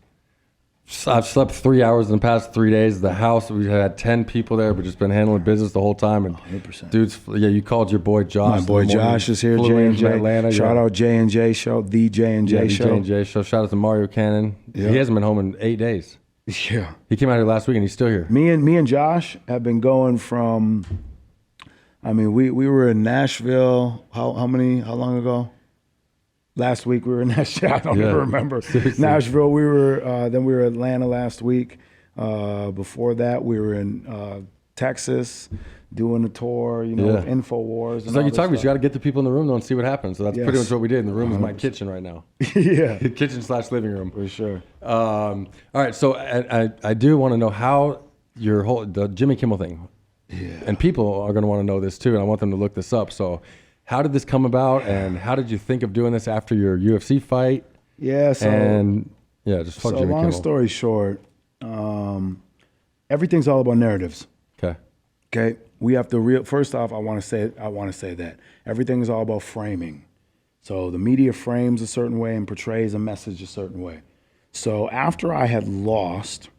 I've slept 3 hours in the past 3 days. The house, we had 10 people there, but just been handling business the whole time. And 100%. dudes, yeah, you called your boy Josh. My boy Josh is here, Flew in from J&J. Atlanta. Shout out J&J Show, the J&J Show. J&J Show. Shout out to Mario Cannon. Yeah. He hasn't been home in 8 days. Yeah. He came out here last week and he's still here. Me and Josh have been going from, I mean, we were in Nashville, how long ago? Last week we were in Nashville. I don't even remember. Seriously. Nashville, then we were in Atlanta last week. Before that, we were in Texas doing a tour, with InfoWars. It's like you talk about, you got to get the people in the room though and see what happens. So that's pretty much what we did. And the room is my kitchen right now. Yeah. Kitchen/living room. For sure. All right. So I do want to know how the Jimmy Kimmel thing. Yeah. And people are going to want to know this too. And I want them to look this up. So how did this come about? And how did you think of doing this after your UFC fight? Yeah. Just fuck Jimmy long Kimmel. story short, everything's all about narratives. Okay. We have to first off, I want to say that everything is all about framing. So the media frames a certain way and portrays a message a certain way. So after I had lost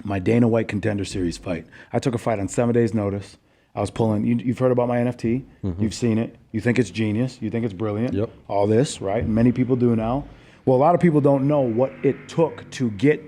my Dana White Contender Series fight, I took a fight on 7 days' notice. I was pulling, you've heard about my NFT. Mm-hmm. You've seen it. You think it's genius. You think it's brilliant. Yep. All this, right? Many people do now. Well, a lot of people don't know what it took to get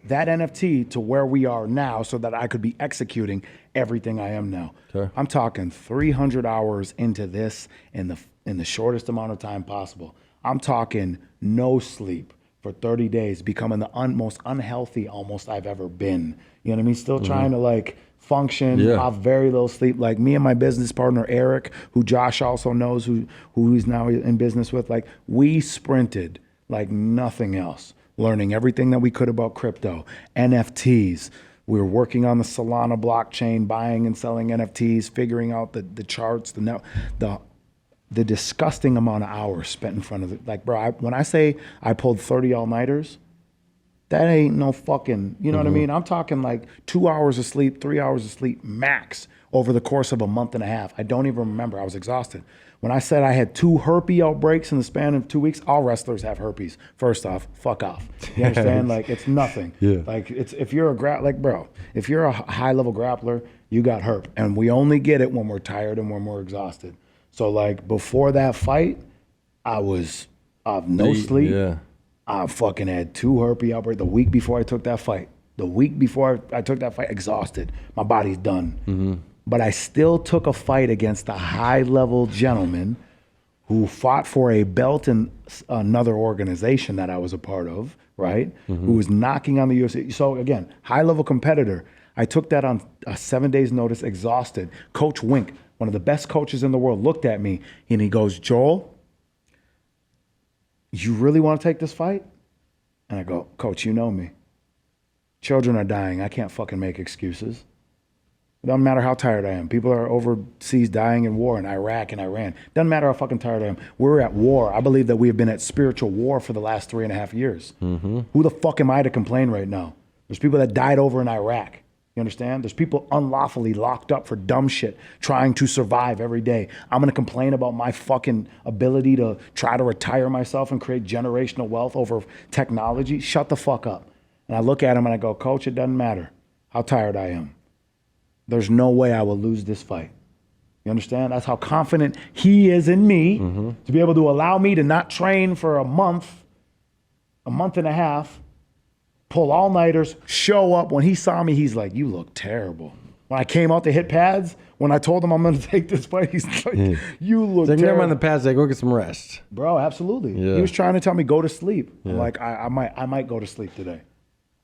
that NFT to where we are now so that I could be executing everything I am now. Okay. I'm talking 300 hours into this in the shortest amount of time possible. I'm talking no sleep for 30 days, becoming the most unhealthy almost I've ever been. You know what I mean? Still trying to function off very little sleep. Like me and my business partner, Eric, who Josh also knows, who he's now in business with, we sprinted like nothing else, learning everything that we could about crypto, NFTs. We were working on the Solana blockchain, buying and selling NFTs, figuring out the charts, the disgusting amount of hours spent in front of it. Bro, when I say I pulled 30 all-nighters, that ain't no fucking, you know what I mean? I'm talking 2 hours of sleep, 3 hours of sleep max over the course of a month and a half. I don't even remember. I was exhausted. When I said I had 2 herpes outbreaks in the span of 2 weeks, all wrestlers have herpes. First off, fuck off. You understand? It's nothing. Yeah. If you're if you're a high-level grappler, you got herp. And we only get it when we're tired and when we're exhausted. So before that fight, I was no sleep. Yeah. I fucking had 2 herpes outbreaks the week before I took that fight. The week before I took that fight, exhausted. My body's done. Mm-hmm. But I still took a fight against a high-level gentleman who fought for a belt in another organization that I was a part of, right? Mm-hmm. Who was knocking on the UFC. So again, high-level competitor. I took that on 7 days' notice, exhausted. Coach Wink, one of the best coaches in the world, looked at me and he goes, "Joel, you really want to take this fight?" And I go, "Coach, you know me. Children are dying. I can't fucking make excuses. It doesn't matter how tired I am. People are overseas dying in war in Iraq and Iran. Doesn't matter how fucking tired I am. We're at war. I believe that we have been at spiritual war for the last 3.5 years. Mm-hmm. Who the fuck am I to complain right now? There's people that died over in Iraq. You understand? There's people unlawfully locked up for dumb shit, trying to survive every day. I'm going to complain about my fucking ability to try to retire myself and create generational wealth over technology? Shut the fuck up. And I look at him and I go, "Coach, it doesn't matter how tired I am. There's no way I will lose this fight." You understand? That's how confident he is in me to be able to allow me to not train for a month and a half, pull all-nighters, show up. When he saw me, he's like, "You look terrible." When I came out to hit pads, when I told him I'm going to take this fight, he's like, "You look terrible." Never mind the pads, go get some rest. Bro, absolutely. Yeah. He was trying to tell me, go to sleep. Yeah. I'm like, I might go to sleep today.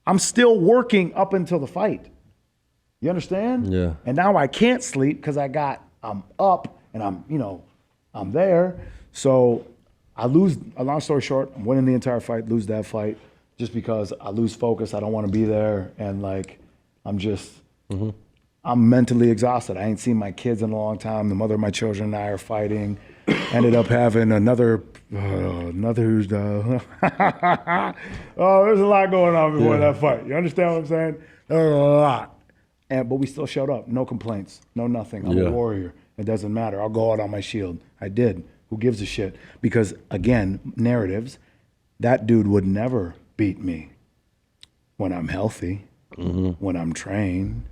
I'm still working up until the fight. You understand? Yeah. And now I can't sleep because I'm up and I'm there. So I lose, a long story short, I'm winning the entire fight, lose that fight. just because I lose focus. I don't want to be there. And like, I'm mentally exhausted. I ain't seen my kids in a long time. The mother of my children and I are fighting. Ended up having another, oh, there's a lot going on before that fight. You understand what I'm saying? There's a lot. But we still showed up. No complaints. No nothing. I'm a warrior. It doesn't matter. I'll go out on my shield. I did. Who gives a shit? Because, again, narratives, that dude would never beat me when I'm healthy, when I'm trained.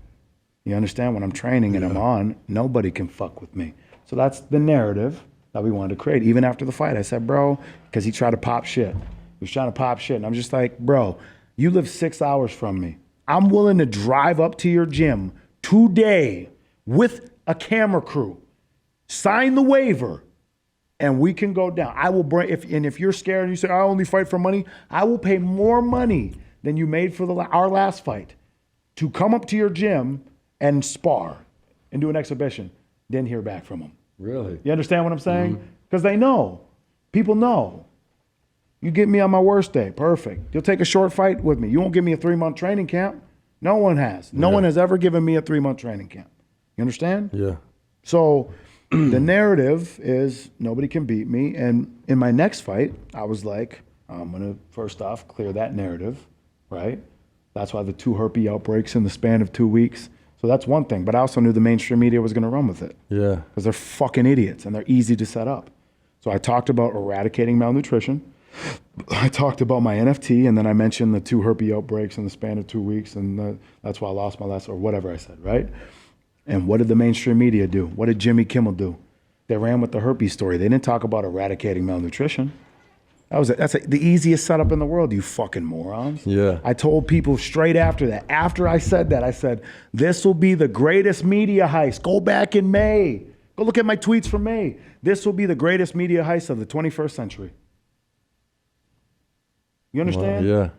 You understand? When I'm training and I'm on, nobody can fuck with me. So that's the narrative that we wanted to create. Even after the fight, I said, bro, because he tried to pop shit. He was trying to pop shit. And I'm just like, bro, you live 6 hours from me. I'm willing to drive up to your gym today with a camera crew, sign the waiver, and we can go down. I will bring, if you're scared and you say, I only fight for money, I will pay more money than you made for our last fight to come up to your gym and spar and do an exhibition, then hear back from them. Really? You understand what I'm saying? Because they know. People know. You get me on my worst day, perfect. You'll take a short fight with me. You won't give me a 3-month training camp. No one has. No one has ever given me a 3-month training camp. You understand? Yeah. So the narrative is nobody can beat me. And in my next fight, I was like, I'm going to first off clear that narrative, right? That's why the 2 herpes outbreaks in the span of 2 weeks. So that's one thing. But I also knew the mainstream media was going to run with it. Yeah. Because they're fucking idiots and they're easy to set up. So I talked about eradicating malnutrition. I talked about my NFT, and then I mentioned the 2 herpes outbreaks in the span of 2 weeks, and that's why I lost my last, or whatever I said, right? And what did the mainstream media do? What did Jimmy Kimmel do? They ran with the herpes story. They didn't talk about eradicating malnutrition. That's the easiest setup in the world, you fucking morons. Yeah. I told people straight after that. After I said that, I said, this will be the greatest media heist. Go back in May. Go look at my tweets from May. This will be the greatest media heist of the 21st century. You understand? Well, yeah.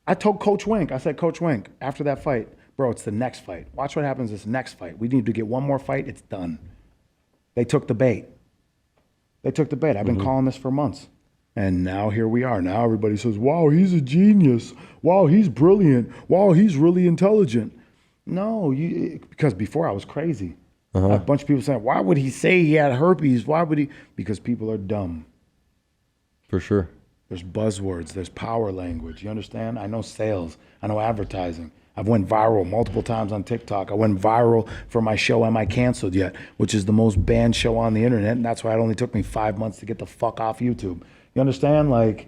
I told Coach Wink, I said, Coach Wink, after that fight, bro, it's the next fight. Watch what happens this next fight. We need to get one more fight. It's done. They took the bait. I've been calling this for months. And now here we are. Now everybody says, wow, he's a genius. Wow, he's brilliant. Wow, he's really intelligent. No, because before I was crazy. A bunch of people saying, why would he say he had herpes? Why would he? Because people are dumb. For sure. There's buzzwords. There's power language. You understand? I know sales. I know advertising. I've went viral multiple times on TikTok. I went viral for my show, Am I Canceled Yet? Which is the most banned show on the internet. And that's why it only took me 5 months to get the fuck off YouTube. You understand? Like,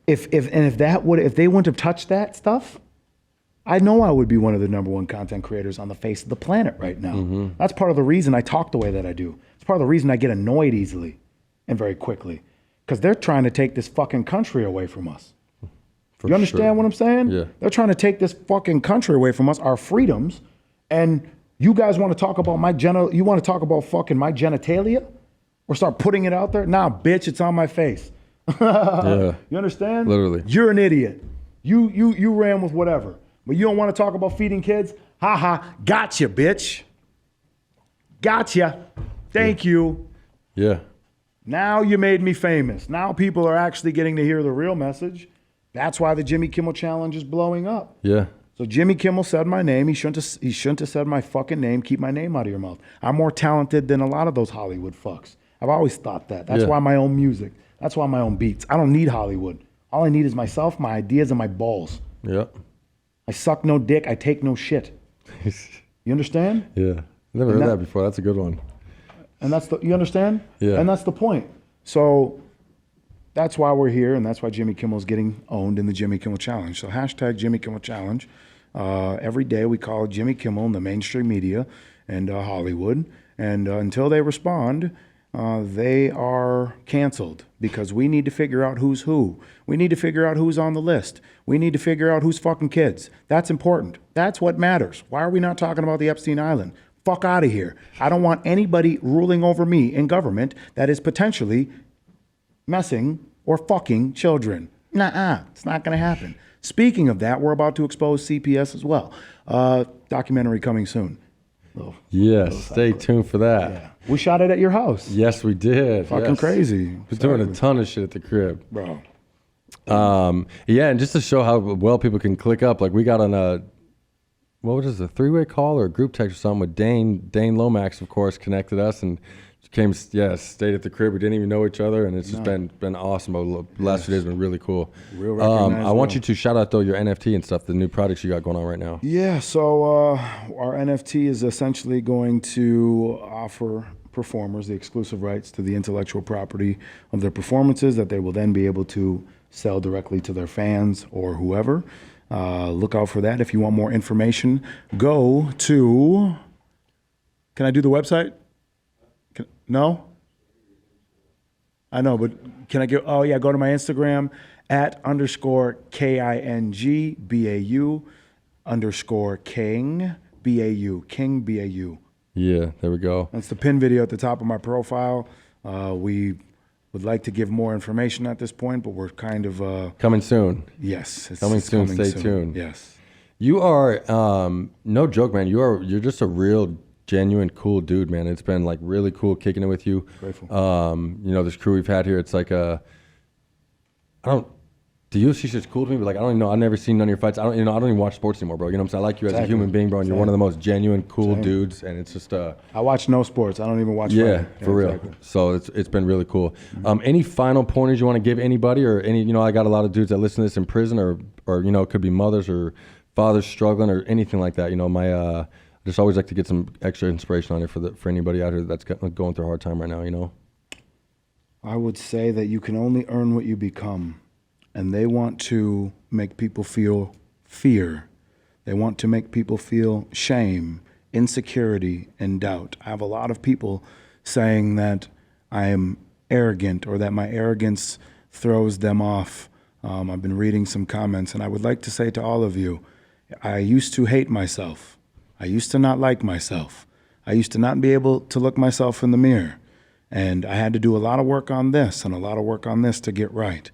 if they wouldn't have touched that stuff, I know I would be one of the #1 content creators on the face of the planet right now. That's part of the reason I talk the way that I do. It's part of the reason I get annoyed easily and very quickly. Because they're trying to take this fucking country away from us. You understand what I'm saying? Yeah. They're trying to take this fucking country away from us, our freedoms, and you guys want to talk about you want to talk about fucking my genitalia? Or start putting it out there? Nah, bitch, it's on my face. Yeah. You understand? Literally. You're an idiot. You ran with whatever. But you don't want to talk about feeding kids? Ha ha, gotcha, bitch. Gotcha. Thank you. Yeah. Now you made me famous. Now people are actually getting to hear the real message. That's why the Jimmy Kimmel Challenge is blowing up. Yeah. So Jimmy Kimmel said my name. He shouldn't have said my fucking name. Keep my name out of your mouth. I'm more talented than a lot of those Hollywood fucks. I've always thought that. That's why my own music. That's why my own beats. I don't need Hollywood. All I need is myself, my ideas, and my balls. Yep. I suck no dick. I take no shit. You understand? Yeah. Never heard that before. That's a good one. And you understand? Yeah. And that's the point. So that's why we're here, and that's why Jimmy Kimmel's getting owned in the Jimmy Kimmel Challenge. So hashtag Jimmy Kimmel Challenge. Every day we call Jimmy Kimmel in the mainstream media and Hollywood. And until they respond, they are canceled because we need to figure out who's who. We need to figure out who's on the list. We need to figure out who's fucking kids. That's important. That's what matters. Why are we not talking about the Epstein Island? Fuck out of here. I don't want anybody ruling over me in government that is potentially messing or fucking children. Nuh-uh. It's not going to happen. Speaking of that, we're about to expose CPS as well. Documentary coming soon. Yes, stay tuned for that. Yeah. We shot it at your house. Yes, we did. Fucking crazy. We're doing a ton of shit at the crib. Bro. Yeah, and just to show how well people can click up, like we got on what was this, a three-way call or a group text or something with Dane Lomax, of course, connected us and stayed at the crib. We didn't even know each other, and it's just been awesome. The last few days have been really cool. Real recognized. I want you to shout out, though, your NFT and stuff, the new projects you got going on right now. Yeah, so our NFT is essentially going to offer performers the exclusive rights to the intellectual property of their performances that they will then be able to sell directly to their fans or whoever. Look out for that. If you want more information, go to... Can I do the website? No? I know, but can I go to my Instagram @_KINGBAU_King BAU. King BAU. Yeah, there we go. That's the pin video at the top of my profile. We would like to give more information at this point, but we're kind of... coming soon. Yes. It's coming soon. Stay tuned. Yes. You are, no joke, man. You're just a real, genuine, cool dude, man. It's been like really cool kicking it with you. Grateful. This crew we've had here, it's like the UFC's just cool to me, but like I don't even know. I've never seen none of your fights. I don't even watch sports anymore, bro. You know what I'm saying? I like you as a human being, bro, and you're one of the most genuine, cool dudes. And it's just I watch no sports. I don't even watch. Yeah, for real. Exactly. So it's been really cool. Any final pointers you want to give anybody, or any? I got a lot of dudes that listen to this in prison, or it could be mothers or fathers struggling, or anything like that. I just always like to get some extra inspiration on it for anybody out here that's going through a hard time right now. I would say that you can only earn what you become. And they want to make people feel fear. They want to make people feel shame, insecurity, and doubt. I have a lot of people saying that I am arrogant or that my arrogance throws them off. I've been reading some comments, and I would like to say to all of you, I used to hate myself. I used to not like myself. I used to not be able to look myself in the mirror. And I had to do a lot of work on this and a lot of work on this to get right.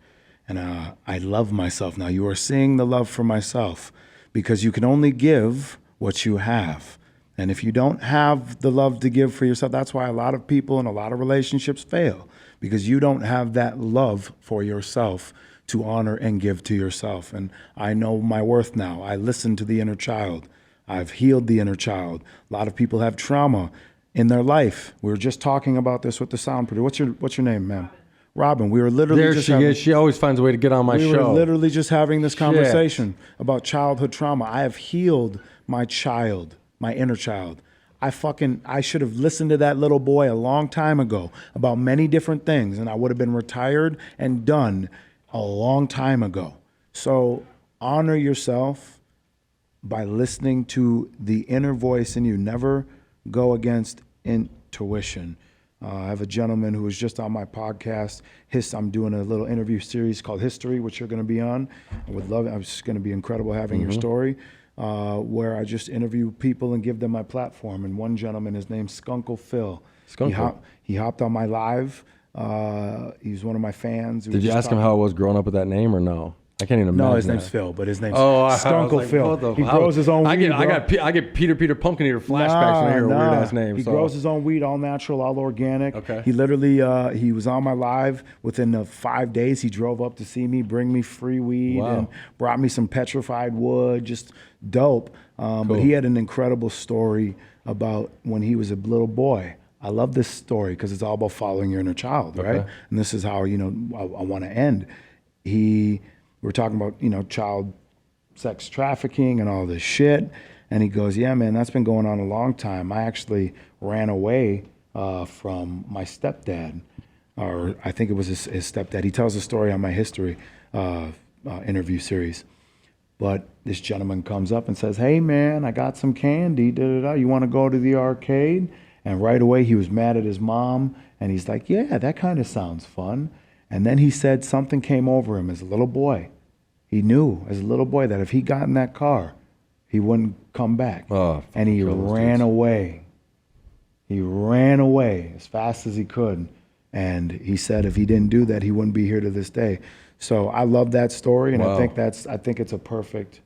And I love myself now. You are seeing the love for myself because you can only give what you have. And if you don't have the love to give for yourself, that's why a lot of people in a lot of relationships fail, because you don't have that love for yourself to honor and give to yourself. And I know my worth now. I listen to the inner child. I've healed the inner child. A lot of people have trauma in their life. We were just talking about this with the sound producer. What's your name, ma'am? Robin, we were literally She always finds a way to get on my show. We were literally just having this conversation about childhood trauma. I have healed my child, my inner child. I should have listened to that little boy a long time ago about many different things, and I would have been retired and done a long time ago. So honor yourself by listening to the inner voice in you. Never go against intuition. I have a gentleman who was just on my podcast. I'm doing a little interview series called History, which you're going to be on. I would love it. It's going to be incredible having your story, where I just interview people and give them my platform. And one gentleman, his name's Skunkle Phil. He hopped on my live. He's one of my fans. Did you ask him how it was growing up with that name or no? I can't even imagine. No, his name's Phil, but his name's Skunkle Phil. He grows his own weed. I get Peter Pumpkin Eater flashbacks when I hear a weird ass name. He grows his own weed, all natural, all organic. Okay. He literally he was on my live within 5 days. He drove up to see me, bring me free weed, and brought me some petrified wood. Just dope. Cool. But he had an incredible story about when he was a little boy. I love this story because it's all about following your inner child, right? And this is how I want to end. We're talking about, child sex trafficking and all this shit. And he goes, yeah, man, that's been going on a long time. I actually ran away from my stepdad, or I think it was his stepdad. He tells a story on my history interview series. But this gentleman comes up and says, hey, man, I got some candy. You want to go to the arcade? And right away he was mad at his mom. And he's like, yeah, that kind of sounds fun. And then he said something came over him as a little boy. He knew as a little boy that if he got in that car, he wouldn't come back. And he ran away. He ran away as fast as he could. And he said if he didn't do that, he wouldn't be here to this day. So I love that story, and I think it's a perfect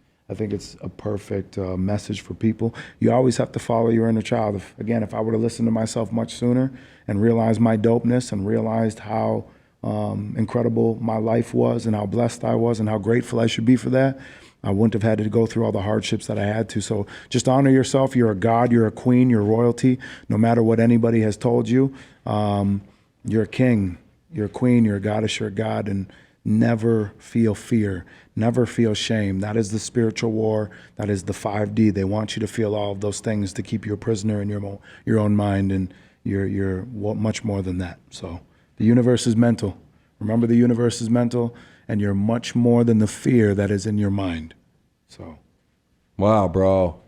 message for people. You always have to follow your inner child. If I would have listened to myself much sooner and realized my dopeness and realized how incredible my life was and how blessed I was and how grateful I should be for that, I wouldn't have had to go through all the hardships that I had to. So just honor yourself. You're a god, you're a queen, you're royalty. No matter what anybody has told you, you're a king, you're a queen, you're a goddess, you're a god, and never feel fear, never feel shame. That is the spiritual war. That is the 5D. They want you to feel all of those things to keep you a prisoner in your own mind, and you're much more than that. So the universe is mental. Remember, the universe is mental, and you're much more than the fear that is in your mind. So, wow, bro,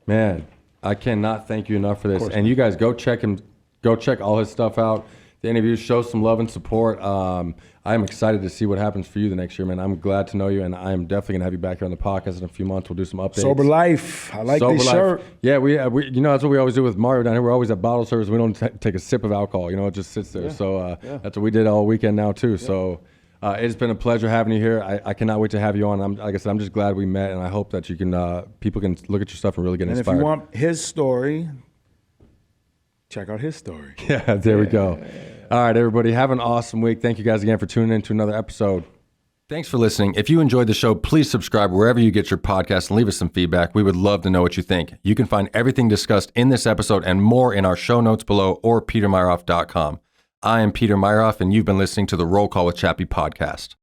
man, I cannot thank you enough for this. And you guys go check all his stuff out. The interviews, show some love and support. I'm excited to see what happens for you the next year, man. I'm glad to know you, and I'm definitely gonna have you back here on the podcast in a few months. We'll do some updates. Sober life. I like this shirt. Yeah, we you know, that's what we always do with Mario down here. We're always at bottle service. We don't take a sip of alcohol. You know, it just sits there. So that's what we did all weekend now too. So it's been a pleasure having you here. I cannot wait to have you on. Like I said, I'm just glad we met, and I hope that you can people can look at your stuff and really get inspired. And if you want his story, check out his story. Yeah, there we go. All right, everybody, have an awesome week. Thank you guys again for tuning in to another episode. Thanks for listening. If you enjoyed the show, please subscribe wherever you get your podcast and leave us some feedback. We would love to know what you think. You can find everything discussed in this episode and more in our show notes below or petermeyerhoff.com. I am Peter Meyerhoff, and you've been listening to the Roll Call with Chappie podcast.